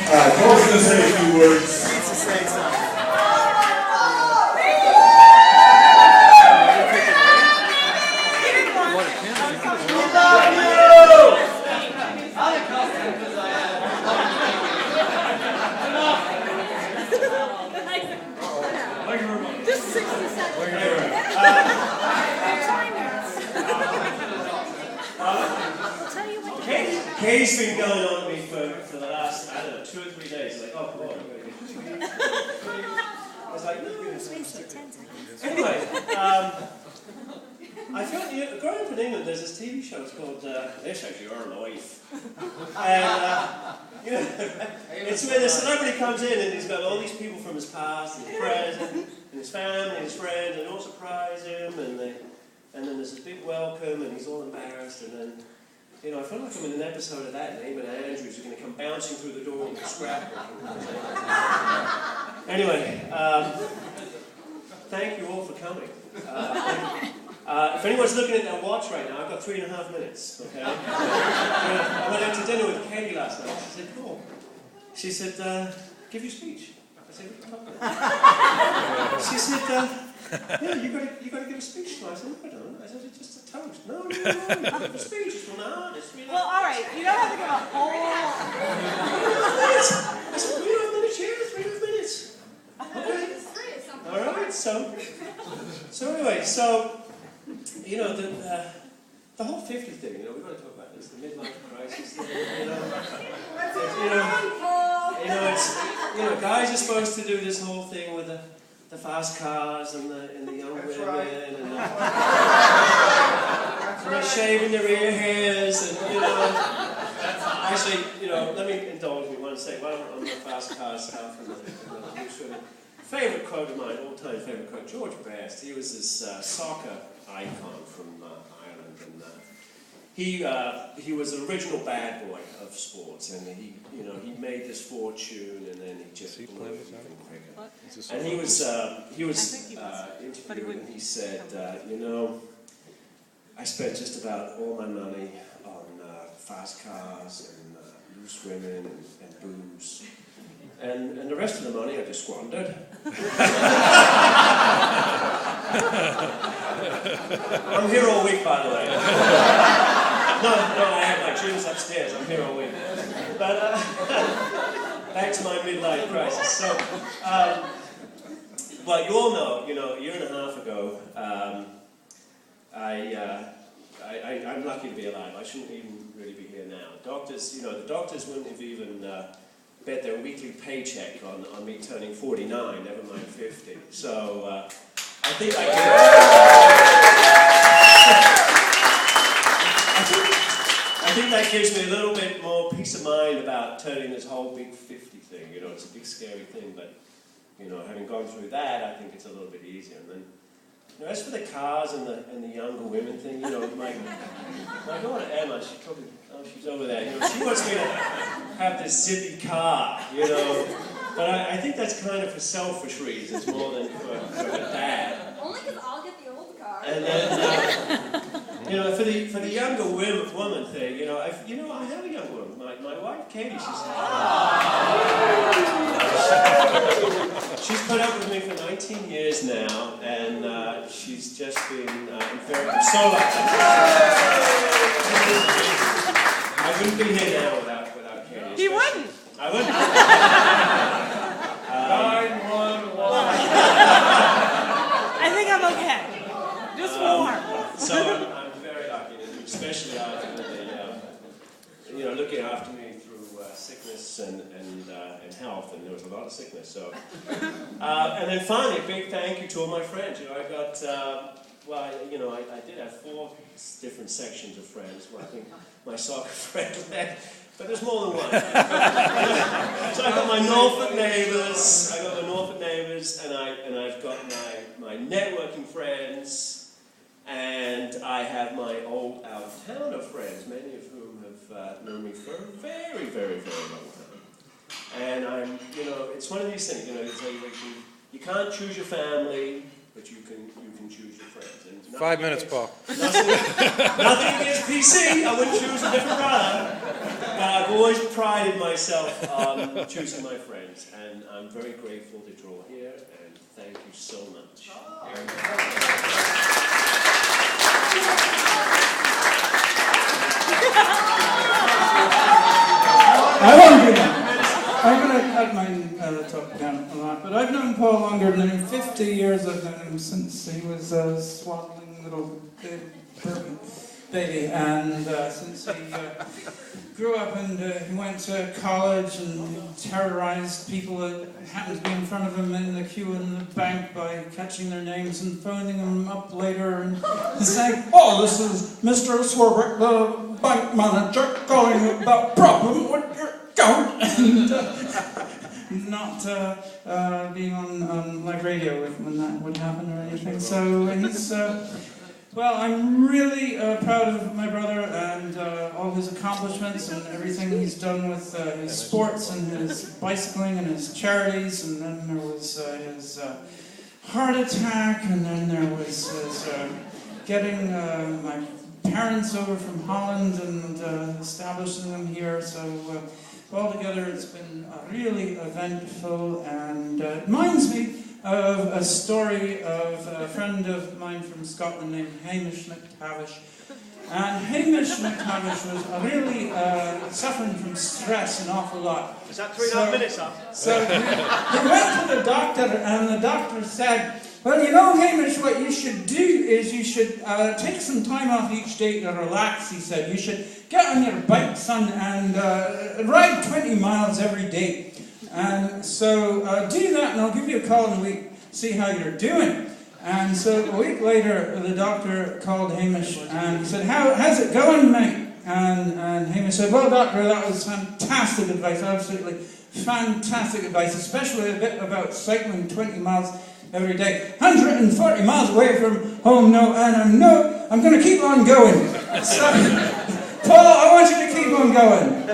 Paul's going to say a few words. Just 60 seconds. Katie's been going on to me for the last, I don't know, 2 or 3 days. Like, oh, boy. I was like, no. Anyway, I felt, growing up in England, there's this TV show, it's called This Is Your Life. And, it's where the celebrity comes in and he's got all these people from his past, and his friends, and his family, and his friends, and all surprise him, and then there's this big welcome, and he's all embarrassed, and then, I feel like I'm in an episode of that, and Eamon Andrews are going to come bouncing through the door with a scrapbook. Anyway, thank you all for coming. If anyone's looking at their watch right now, I've got 3.5 minutes, okay? I went out to dinner with Katie last night. She said, cool. She said, give your speech. I said, what are you talking about? She said, yeah, you got to give a speech. I said, no, I don't. I said, it's just a toast. No, you give a speech. It's from an artist. Well, all right, you don't have to give a whole... I said, 3.5 minutes here, 3.5 minutes. Okay. All right, so anyway, the whole 50 thing, we've got to talk about this, the midlife crisis thing, guys are supposed to do this whole thing with the fast cars and the young women, and they're shaving their ear hairs, and actually, let me indulge me one second. While I'm on the fast car stuff and the loose women. Favorite quote of mine, all-time favorite quote, George Best. He was this soccer icon from Ireland, and he was the original bad boy of sports, and he made this fortune, and then he just blew it even quicker. And he was interviewed, and he said, I spent just about all my money on fast cars and loose women and booze. And the rest of the money I just squandered. I'm here all week, by the way. No, I have my dreams upstairs. I'm here all week. But back to my midlife crisis. So, well, you all know, a year and a half ago, I'm lucky to be alive. I shouldn't even really be here now. The doctors wouldn't have even bet their weekly paycheck on me turning 49, never mind 50. So I think I think that gives me a little bit more peace of mind about turning this whole big 50 thing. It's a big scary thing, but having gone through that, I think it's a little bit easier. And then, as for the cars and the younger women thing, my daughter Emma, she's over there. She wants me to have this zippy car, But I think that's kind of for selfish reasons more than for her dad. Only because I'll get the old car. And then, for the younger woman thing, I have a young woman. My wife Katie, she's put up with me for 19 years now, and she's just been very so lucky. I wouldn't be here now without Katie. He wouldn't. I wouldn't. 911. I think I'm okay. Just warm. So I'm very lucky, especially after looking after me through sickness and health, and there was a lot of sickness. So, and then finally, a big thank you to all my friends. I got. I did have 4 different sections of friends. Well, I think my soccer friend left, but there's more than one. So I got my Norfolk neighbours. And I've got my networking friends, and I have my old out-of-towner friends, many of whom have known me for a very, very, very long time. And I'm, it's one of these things. You can't choose your family, but you can choose your friends. And 5 minutes, Paul. Nothing against PC. I wouldn't choose a different brother. I've always prided myself on choosing my friends, and I'm very grateful to draw here, and thank you so much. I won't do that. I'm going to cut mine talk down a lot, but I've known Paul longer than him. 50 years I've known him since he was a swaddling little baby, and since he grew up and he went to college and terrorized people that happened to be in front of him in the queue in the bank by catching their names and phoning them up later and saying, "Oh, this is Mr. Swarbrick, the bank manager, calling about problem with your account," and not being on live radio when that would happen or anything. So he's... Well, I'm really proud of my brother and all his accomplishments and everything he's done with his sports and his bicycling and his charities. And then there was his heart attack, and then there was his getting my parents over from Holland and establishing them here. So altogether, it's been really eventful, and it reminds me of a story of a friend of mine from Scotland named Hamish McTavish. And Hamish McTavish was really suffering from stress an awful lot. Is that 3.5 minutes up? So he went to the doctor, and the doctor said, "Well, you know, Hamish, what you should do is you should take some time off each day to relax," he said. "You should get on your bike, son, and ride 20 miles every day. And so do that, and I'll give you a call in a week, see how you're doing." And so a week later, the doctor called Hamish and he said, how's it going, mate? And Hamish said, "Well, doctor, that was fantastic advice, absolutely fantastic advice, especially a bit about cycling 20 miles every day. 140 miles away from home, and I'm going to keep on going." So, Paul, I want you to keep on going.